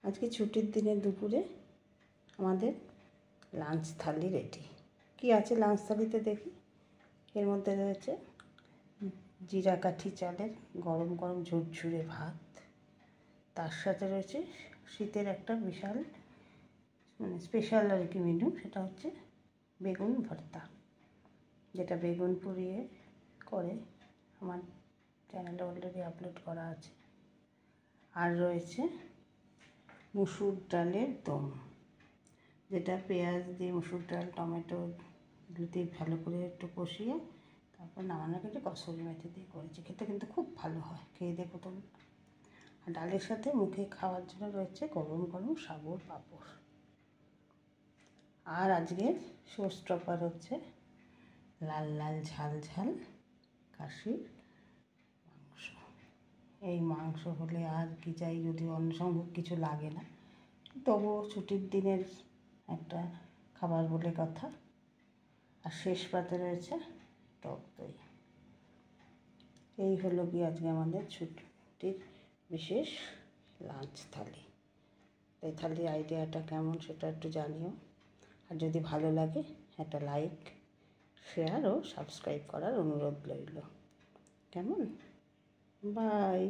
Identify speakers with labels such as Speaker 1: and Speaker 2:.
Speaker 1: আজকে ছুটির দিনে দুপুরে আমাদের লাঞ্চ থালি রেডি। কি আছে লাঞ্চ থালিতে দেখি। এর মধ্যে রয়েছে জিরা কাঠি চালের গরম গরম ঝুরঝুরে ভাত, তার সাথে রয়েছে শীতের একটা বিশাল স্পেশাল আর কি মেনু, সেটা হচ্ছে বেগুন ভর্তা, যেটা বেগুন পুড়িয়ে করে আমার চ্যানেলে অলরেডি আপলোড করা আছে। আর রয়েছে মুসুর ডালের দম, যেটা পেঁয়াজ দিয়ে মুসুর ডাল টমেটো দিয়ে ভালো করে একটু কষিয়ে তারপর নামানোর ক্ষেত্রে কসুরি মেথি দিয়ে করেছি। খেতে কিন্তু খুব ভালো হয়, খেয়ে দেখো তোমরা। আর ডালের সাথে মুখে খাওয়ার জন্য রয়েছে গরম গরম সাবুর পাঁপড়। আর আজকের শো স্টপার হচ্ছে লাল লাল ঝাল ঝাল খাসির মাংস। এই মাংস হলে আর কি চাই, যদি অন্নসম্ভব কিছু লাগে না, তবুও ছুটির দিনের একটা খাবার বলে কথা। আর শেষ পাতে রয়েছে টক দই। এই হলো কি আজকে আমাদের ছুটির বিশেষ লাঞ্চ থালি। এই থালির আইডিয়াটা কেমন সেটা একটু জানিও। আর যদি ভালো লাগে একটা লাইক, শেয়ার ও সাবস্ক্রাইব করার অনুরোধ রইল। কেমন? বাই।